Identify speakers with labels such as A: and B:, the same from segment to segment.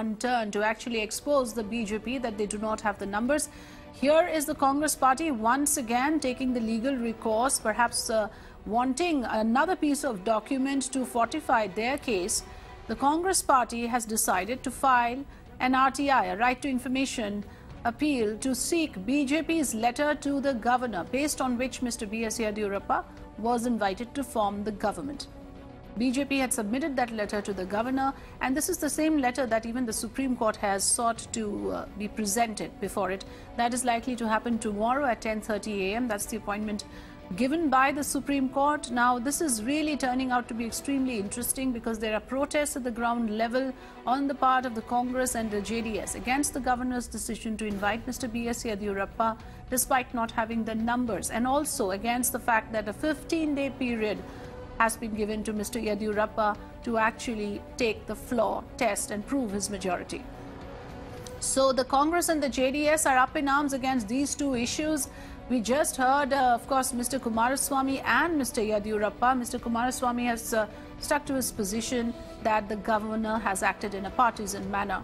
A: unturned to actually expose the BJP that they do not have the numbers. Here is the Congress party once again taking the legal recourse, perhaps wanting another piece of document to fortify their case. The Congress party has decided to file an RTI, a right to information appeal, to seek BJP's letter to the governor, based on which Mr. B.S. Yediyurappa was invited to form the government. BJP had submitted that letter to the governor, and this is the same letter that even the Supreme Court has sought to be presented before it. That is likely to happen tomorrow at 10:30 a.m. That's the appointment given by the Supreme Court. Now, this is really turning out to be extremely interesting because there are protests at the ground level on the part of the Congress and the JDS against the governor's decision to invite Mr. B.S. Yediyurappa despite not having the numbers, and also against the fact that a 15-day period has been given to Mr. Yediyurappa to actually take the floor test and prove his majority. So the Congress and the JDS are up in arms against these two issues. We just heard, of course, Mr. Kumaraswamy and Mr. Yediyurappa. Mr. Kumaraswamy has stuck to his position that the governor has acted in a partisan manner.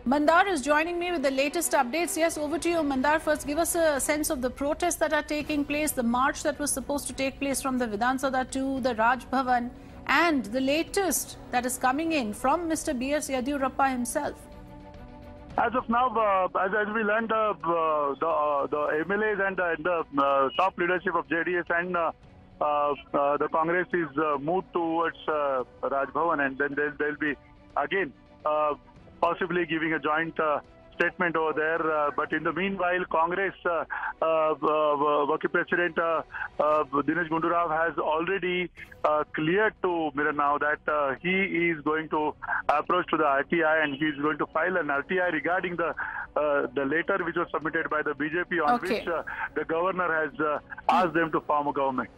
A: Mandar is joining me with the latest updates. Yes, over to you, Mandar. First, give us a sense of the protests that are taking place, the march that was supposed to take place from the Vidhan Sabha to the Raj Bhavan, and the latest that is coming in from Mr. B.S. Yediyurappa himself.
B: As of now, as we learned, the MLAs and the top leadership of JDS and the Congress is moved towards Raj Bhavan, and then they'll be again possibly giving a joint statement over there. But in the meanwhile, Congress Working President Dinesh Gundurao has already cleared to Miranao that he is going to approach to the RTI and he is going to file an RTI regarding the letter which was submitted by the BJP on which the governor has asked them to form a government.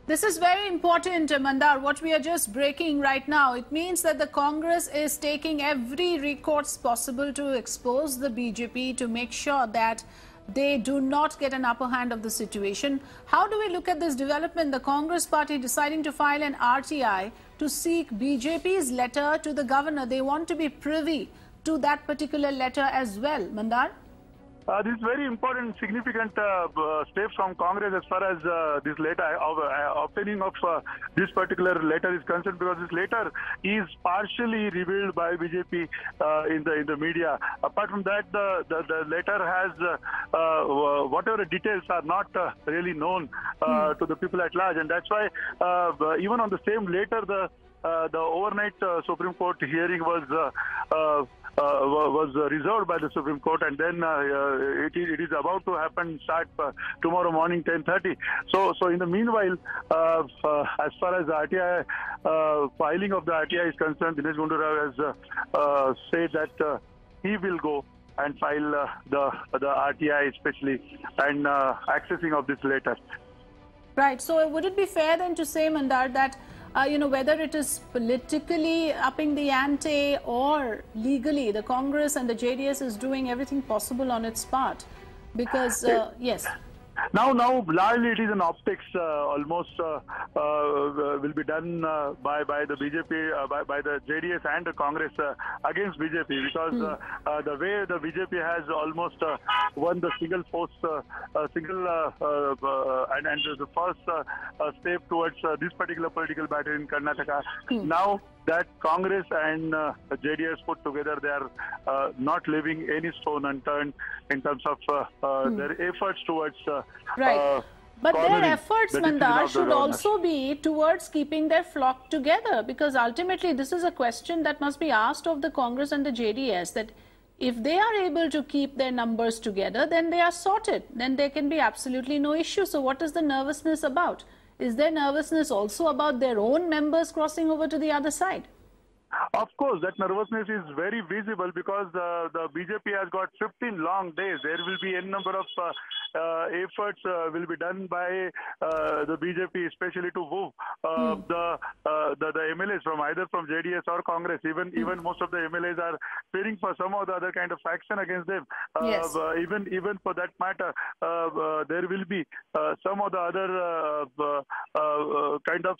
A: This is very important, Mandar, what we are just breaking right now. It means that the Congress is taking every recourse possible to expose the BJP to make sure that they do not get an upper hand of the situation. How do we look at this development? The Congress party deciding to file an RTI to seek BJP's letter to the governor. They want to be privy to that particular letter as well. Mandar?
B: This is very important, significant step from Congress as far as this letter, obtaining of this particular letter is concerned, because this letter is partially revealed by BJP in the media. Apart from that, the letter has whatever details are not really known to the people at large, and that's why even on the same letter, the overnight Supreme Court hearing was reserved by the Supreme Court, and then it is about to start tomorrow morning 10:30. So in the meanwhile, as far as the RTI filing of the RTI is concerned, Dinesh Gundurao has said that he will go and file the RTI especially and accessing of this letter.
A: Right. So would it be fair then to say, Mandar, that whether it is politically upping the ante or legally, the Congress and the JDS is doing everything possible on its part? Because, yes.
B: Now, largely it is an optics. Almost will be done by the BJP, by the JDS and the Congress against BJP, because the way the BJP has almost won the single force, and the first step towards this particular political battle in Karnataka. Now that Congress and JDS put together, they are not leaving any stone unturned in terms of their efforts towards
A: right. But their efforts, Mandar, should also be towards keeping their flock together, because ultimately this is a question that must be asked of the Congress and the JDS, that if they are able to keep their numbers together, then they are sorted. Then there can be absolutely no issue. So what is the nervousness about? Is their nervousness also about their own members crossing over to the other side?
B: Of course, that nervousness is very visible, because the BJP has got 15 long days. There will be a number of efforts will be done by the BJP, especially to woo the MLAs from either from JDS or Congress. Even most of the MLAs are fearing for some of the other kind of faction against them.
A: Yes.
B: Even for that matter, there will be some of the other kind of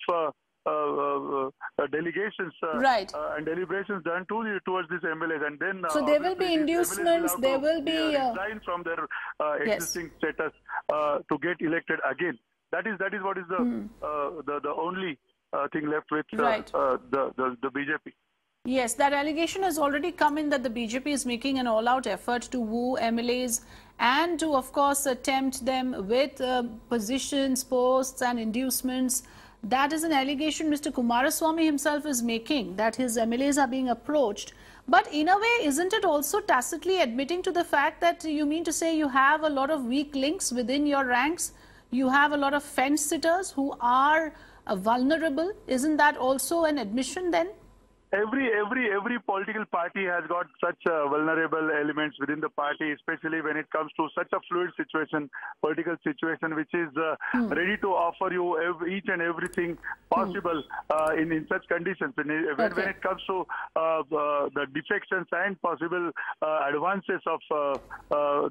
B: delegations
A: Right.
B: and deliberations done towards these MLAs, and then
A: So there will be inducements, there will be
B: resign from their existing status to get elected again. That is what is the only thing left with the BJP.
A: Yes, that allegation has already come in that the BJP is making an all-out effort to woo MLAs and to, of course, tempt them with positions, posts and inducements. That is an allegation Mr. Kumaraswamy himself is making, that his MLAs are being approached. But in a way, isn't it also tacitly admitting to the fact that you mean to say you have a lot of weak links within your ranks? You have a lot of fence-sitters who are vulnerable. Isn't that also an admission then?
B: Every political party has got such vulnerable elements within the party, especially when it comes to such a fluid situation, political situation, which is ready to offer you each and everything possible in such conditions. When it comes to the defections and possible advances of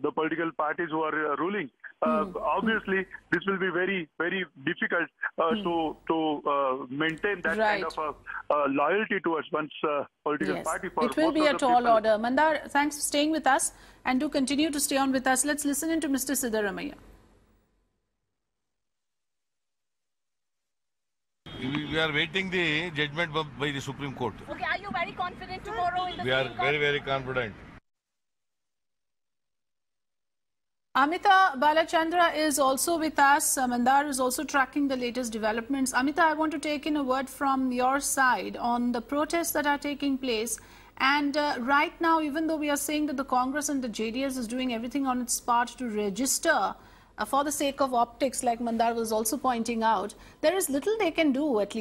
B: the political parties who are ruling, obviously this will be very, very difficult to maintain that kind of loyalty towards one's political party.
A: It will be a tall order. Mandar, thanks for staying with us and do continue to stay on with us. Let's listen into Mr. Siddaramaiah.
C: We are waiting the judgment by the Supreme Court.
D: Okay, are you very confident tomorrow in the
C: We are very, very confident.
A: Amita Balachandra is also with us. Mandar is also tracking the latest developments. Amita, I want to take in a word from your side on the protests that are taking place. And right now, even though we are saying that the Congress and the JDS is doing everything on its part to register for the sake of optics, like Mandar was also pointing out, there is little they can do, at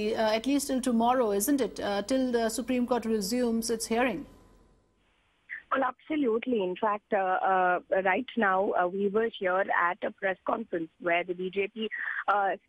A: least till tomorrow, isn't it? Till the Supreme Court resumes its hearing.
E: Well, absolutely. In fact, right now, we were here at a press conference where the BJP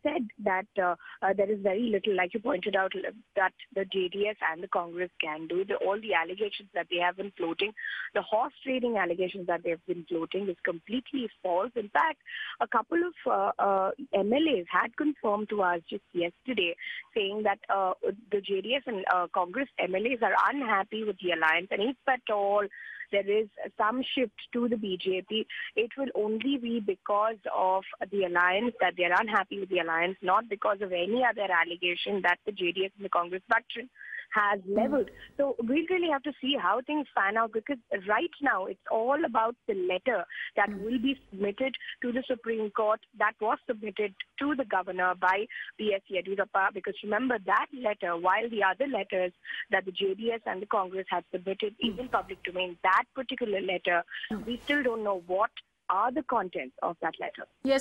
E: said that there is very little, like you pointed out, that the JDS and the Congress can do. All the allegations that they have been floating, the horse trading allegations that they have been floating is completely false. In fact, a couple of MLAs had confirmed to us just yesterday saying that the JDS and Congress MLAs are unhappy with the alliance, and if at all there is some shift to the BJP, it will only be because of the alliance, that they are unhappy with the alliance, not because of any other allegation that the JDS and the Congress faction has leveled. So we really have to see how things pan out, because right now it's all about the letter that will be submitted to the Supreme Court, that was submitted to the governor by B.S. Yediyurappa, because remember that letter, while the other letters that the JDS and the Congress had submitted is in public domain, that particular letter, we still don't know what are the contents of that letter.
A: Yes.